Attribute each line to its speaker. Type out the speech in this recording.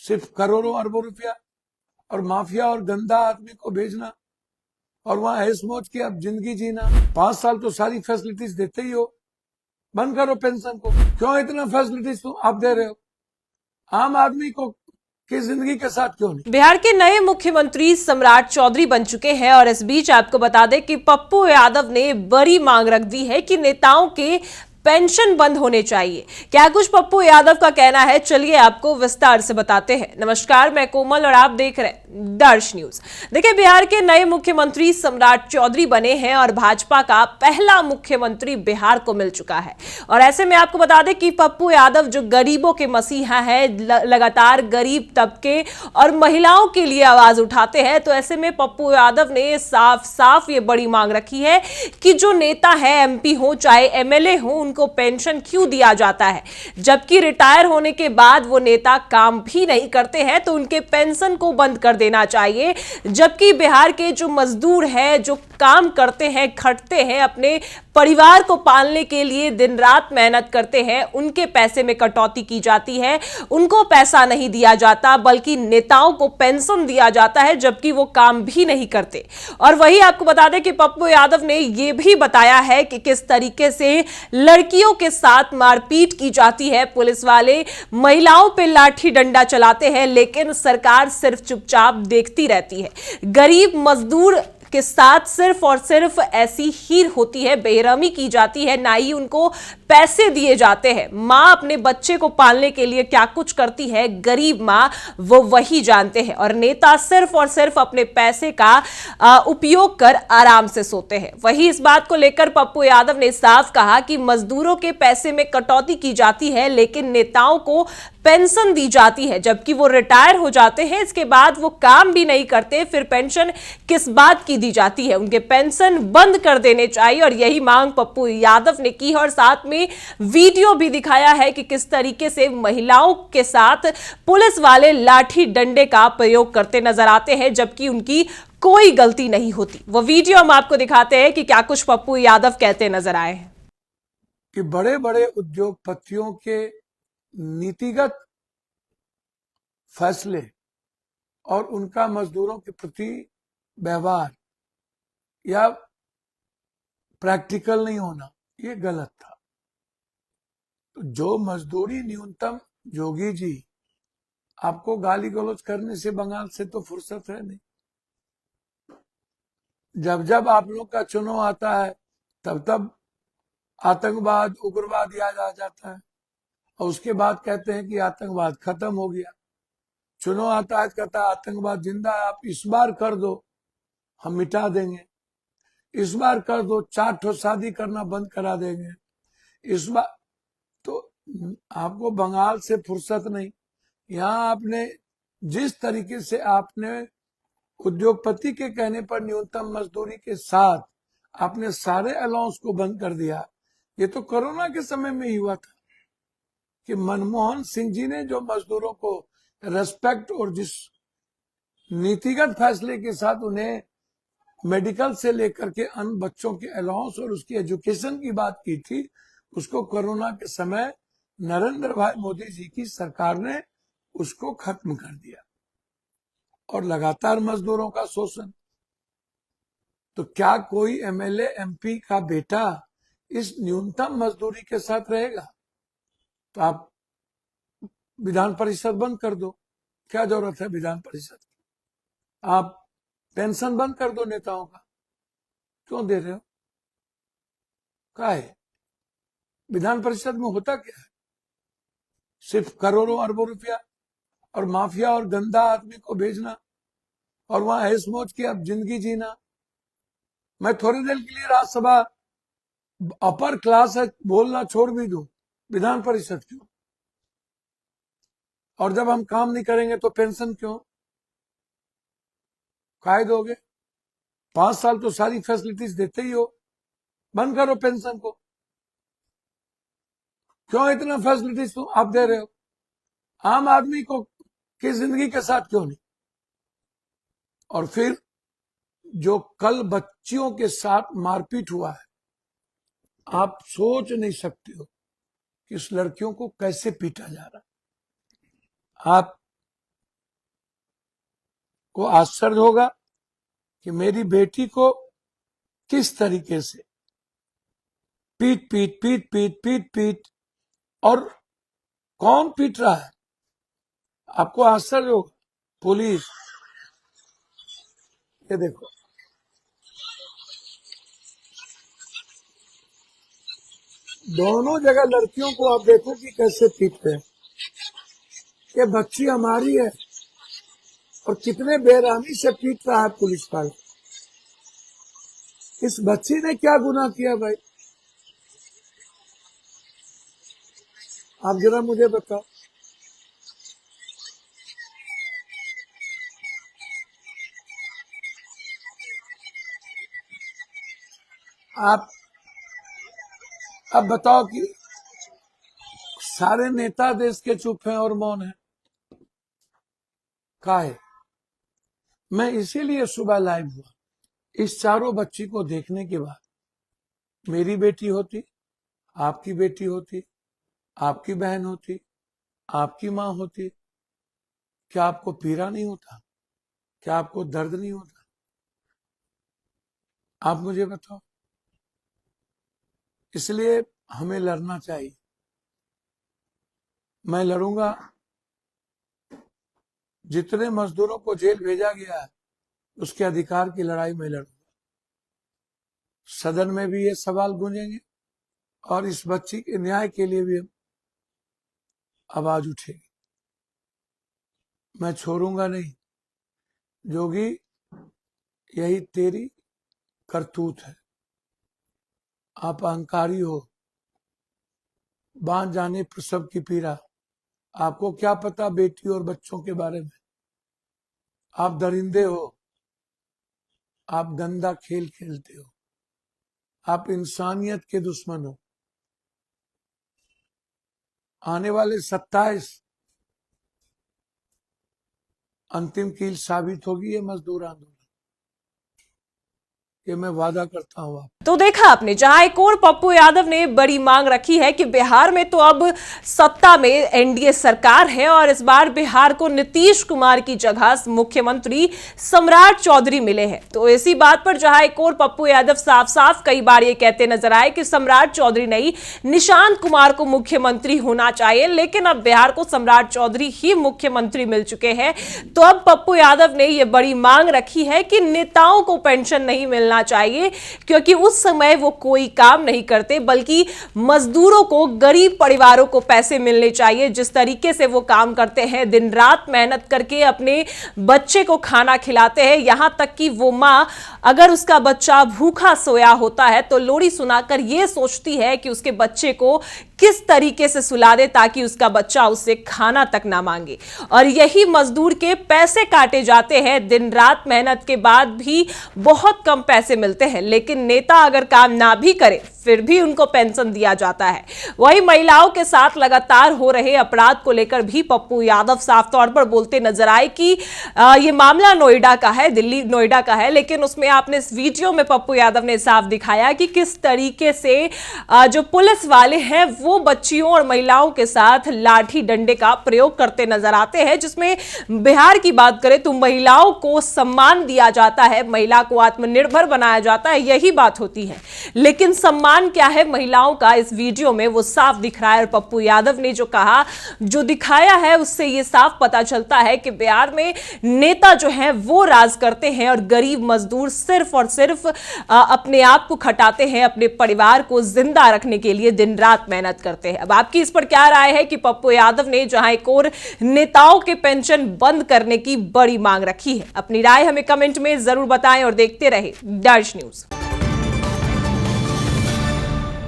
Speaker 1: सिर्फ करोड़ों अरबों रुपया और माफिया और गंदा आदमी को भेजना और वहां ऐश मौज की अब जिंदगी जीना। 5 साल तो सारी फैसिलिटीज देते ही हो, बंद करो पेंशन को। क्यों इतना फैसिलिटीज तुम आप दे रहे हो? आम आदमी को की जिंदगी के साथ क्यों नहीं?
Speaker 2: बिहार के नए मुख्यमंत्री सम्राट चौधरी बन चुके हैं और इस बीच आपको बता दें कि पप्पू यादव ने बड़ी मांग रख दी है कि नेताओं के पेंशन बंद होने चाहिए। क्या कुछ पप्पू यादव का कहना है, चलिए आपको विस्तार से बताते हैं। नमस्कार, मैं कोमल और आप देख रहे हैं दर्श न्यूज। देखिए, बिहार के नए मुख्यमंत्री सम्राट चौधरी बने हैं और भाजपा का पहला मुख्यमंत्री बिहार को मिल चुका है। और ऐसे में आपको बता दें कि पप्पू यादव जो गरीबों के मसीहा है, लगातार गरीब तबके और महिलाओं के लिए आवाज उठाते हैं, तो ऐसे में पप्पू यादव ने साफ साफ ये बड़ी मांग रखी है कि जो नेता है, एमपी हो चाहे एमएलए हो, उनको पेंशन क्यों दिया जाता है, जबकि रिटायर होने के बाद वो नेता काम भी नहीं करते हैं, तो उनके पेंशन को बंद कर देना चाहिए। जबकि बिहार के जो मजदूर हैं, जो काम करते हैं, खटते हैं, अपने परिवार को पालने के लिए दिन रात मेहनत करते हैं, उनके पैसे में कटौती की जाती है, उनको पैसा नहीं दिया जाता, बल्कि नेताओं को पेंशन दिया जाता है, जबकि वो काम भी नहीं करते। और वही आपको बता दें कि पप्पू यादव ने यह भी बताया है कि किस तरीके से लड़कियों के साथ मारपीट की जाती है, पुलिस वाले महिलाओं पे लाठी डंडा चलाते हैं, लेकिन सरकार सिर्फ चुपचाप देखती रहती है। गरीब मजदूर के साथ सिर्फ और सिर्फ ऐसी ही होती है, बेरहमी की जाती है, ना ही उनको पैसे दिए जाते हैं। मां अपने बच्चे को पालने के लिए क्या कुछ करती है, गरीब मां, वो वही जानते हैं। और नेता सिर्फ और सिर्फ अपने पैसे का उपयोग कर आराम से सोते हैं। वही इस बात को लेकर पप्पू यादव ने साफ कहा कि मजदूरों के पैसे में कटौती की जाती है, लेकिन नेताओं को पेंशन दी जाती है, जबकि वो रिटायर हो जाते हैं, इसके बाद वो काम भी नहीं करते, फिर पेंशन किस बात की दी जाती है? उनके पेंशन बंद कर देने चाहिए। और यही मांग पप्पू यादव ने की और साथ में वीडियो भी दिखाया है कि किस तरीके से महिलाओं के साथ पुलिस वाले लाठी डंडे का प्रयोग करते नजर आते हैं, जबकि उनकी कोई गलती नहीं होती। वो वीडियो हम आपको दिखाते हैं कि क्या कुछ पप्पू यादव कहते नजर आए हैं।
Speaker 1: कि बड़े बड़े उद्योगपतियों के नीतिगत फैसले और उनका मजदूरों के प्रति व्यवहार या प्रैक्टिकल नहीं होना, ये गलत था। तो जो मजदूरी न्यूनतम, योगी जी आपको गाली गलौज करने से बंगाल से तो फुर्सत है नहीं। जब जब आप लोग का चुनाव आता है, तब तब आतंकवाद, उग्रवाद याद आ जाता है और उसके बाद कहते हैं कि आतंकवाद खत्म हो गया। चुनाव आता है, कहता है आतंकवाद जिंदा है, आप इस बार कर दो हम मिटा देंगे, इस बार कर दो 4 ठो शादी करना बंद करा देंगे, इस बार। तो आपको बंगाल से फुर्सत नहीं। यहाँ आपने जिस तरीके से आपने उद्योगपति के कहने पर न्यूनतम मजदूरी के साथ आपने सारे अलाउंस को बंद कर दिया। ये तो कोरोना के समय में ही हुआ था कि मनमोहन सिंह जी ने जो मजदूरों को रेस्पेक्ट और जिस नीतिगत फैसले के साथ उन्हें मेडिकल से लेकर के अन्य बच्चों के अलाउंस और उसकी एजुकेशन की बात की थी, उसको कोरोना के समय नरेंद्र भाई मोदी जी की सरकार ने उसको खत्म कर दिया। और लगातार मजदूरों का शोषण। तो क्या कोई एमएलए एमपी का बेटा इस न्यूनतम मजदूरी के साथ रहेगा? तो आप विधान परिषद बंद कर दो, क्या जरूरत है विधान परिषद की? आप पेंशन बंद कर दो नेताओं का, क्यों दे रहे हो? क्या है विधान परिषद में होता क्या है? सिर्फ करोड़ों अरबों रुपया और माफिया और गंदा आदमी को भेजना और वहां ऐश मौज की अब जिंदगी जीना। मैं थोड़ी देर के लिए राज्यसभा अपर क्लास है बोलना छोड़ भी दूं, विधान परिषद क्यों? और जब हम काम नहीं करेंगे तो पेंशन क्यों? काय दोगे? 5 साल तो सारी फैसिलिटीज देते ही हो, बंद करो पेंशन को। क्यों इतना फैसिलिटीज तुम आप दे रहे हो? आम आदमी को की जिंदगी के साथ क्यों नहीं? और फिर जो कल बच्चियों के साथ मारपीट हुआ है, आप सोच नहीं सकते हो कि इस लड़कियों को कैसे पीटा जा रहा है। आप को आश्चर्य होगा कि मेरी बेटी को किस तरीके से पीट पीट पीट पीट पीट पीट, और कौन पीट रहा है, आपको आश्चर्य होगा। पुलिस, ये देखो, दोनों जगह लड़कियों को आप देखो कि कैसे पीटते हैं। ये बच्ची हमारी है और कितने बेरहमी से पीट रहा है पुलिस वाला। इस बच्ची ने क्या गुनाह किया भाई, आप जरा मुझे बताओ। आप अब बताओ कि सारे नेता देश के चुप हैं और मौन हैं, काहे? मैं इसीलिए सुबह लाइव हुआ। इस चारों बच्ची को देखने के बाद मेरी बेटी होती, आपकी बेटी होती, आपकी बहन होती, आपकी माँ होती, क्या आपको पीड़ा नहीं होता? क्या आपको दर्द नहीं होता? आप मुझे बताओ। इसलिए हमें लड़ना चाहिए। मैं लड़ूंगा। जितने मजदूरों को जेल भेजा गया है उसके अधिकार की लड़ाई में लड़ूंगा। सदन में भी ये सवाल गूंजेंगे और इस बच्ची के न्याय के लिए भी आवाज उठेगी। मैं छोड़ूंगा नहीं। जोगी, यही तेरी करतूत है। आप अहंकारी हो, बांध जाने प्रसव की पीड़ा। आपको क्या पता बेटी और बच्चों के बारे में? आप दरिंदे हो, आप गंदा खेल खेलते हो, आप इंसानियत के दुश्मन हो। आने वाले 27 अंतिम कील साबित होगी ये मजदूर आंदोलन, ये मैं वादा करता हूं। आप
Speaker 2: तो देखा आपने, जहां एक और पप्पू यादव ने बड़ी मांग रखी है कि बिहार में तो अब सत्ता में एनडीए सरकार है और इस बार बिहार को नीतीश कुमार की जगह मुख्यमंत्री सम्राट चौधरी मिले हैं। तो इसी बात पर जहां एक और पप्पू यादव साफ साफ कई बार ये कहते नजर आए कि सम्राट चौधरी नहीं, निशांत कुमार को मुख्यमंत्री होना चाहिए, लेकिन अब बिहार को सम्राट चौधरी ही मुख्यमंत्री मिल चुके हैं। तो अब पप्पू यादव ने यह बड़ी मांग रखी है कि नेताओं को पेंशन नहीं मिलना चाहिए, क्योंकि उस समय वो कोई काम नहीं करते, बल्कि मजदूरों को, गरीब परिवारों को पैसे मिलने चाहिए। जिस तरीके से वो काम करते हैं, दिन रात मेहनत करके अपने बच्चे को खाना खिलाते हैं, यहां तक कि वो मां अगर उसका बच्चा भूखा सोया होता है तो लोरी सुनाकर ये सोचती है कि उसके बच्चे को किस तरीके से सुला दे ताकि उसका बच्चा उससे खाना तक ना मांगे। और यही मजदूर के पैसे काटे जाते हैं। दिन रात मेहनत के बाद भी बहुत कम पैसे मिलते हैं, लेकिन नेता अगर काम ना भी करे फिर भी उनको पेंशन दिया जाता है। वही महिलाओं के साथ लगातार हो रहे अपराध को लेकर भी पप्पू यादव साफ तौर पर बोलते नजर आए कि ये मामला नोएडा का है, दिल्ली नोएडा का है, लेकिन उसमें आपने इस वीडियो में पप्पू यादव ने साफ दिखाया कि किस तरीके से जो पुलिस वाले हैं वो बच्चियों और महिलाओं के साथ लाठी डंडे का प्रयोग करते नजर आते हैं। जिसमें बिहार की बात करें तो महिलाओं को सम्मान दिया जाता है, महिला को आत्मनिर्भर बनाया जाता है, यही बात होती है। लेकिन सम्मान क्या है महिलाओं का, इस वीडियो में वो साफ दिख रहा है। और पप्पू यादव ने जो कहा, जो दिखाया है, उससे ये साफ पता चलता है कि बिहार में नेता जो है वो राज करते हैं और गरीब मजदूर सिर्फ और सिर्फ अपने आप को खटाते हैं, अपने परिवार को जिंदा रखने के लिए दिन रात मेहनत करते हैं। अब आपकी इस पर क्या राय है कि पप्पू यादव ने जहां एक और नेताओं के पेंशन बंद करने की बड़ी मांग रखी है? अपनी राय हमें कमेंट में जरूर बताएं और देखते रहे दर्श न्यूज।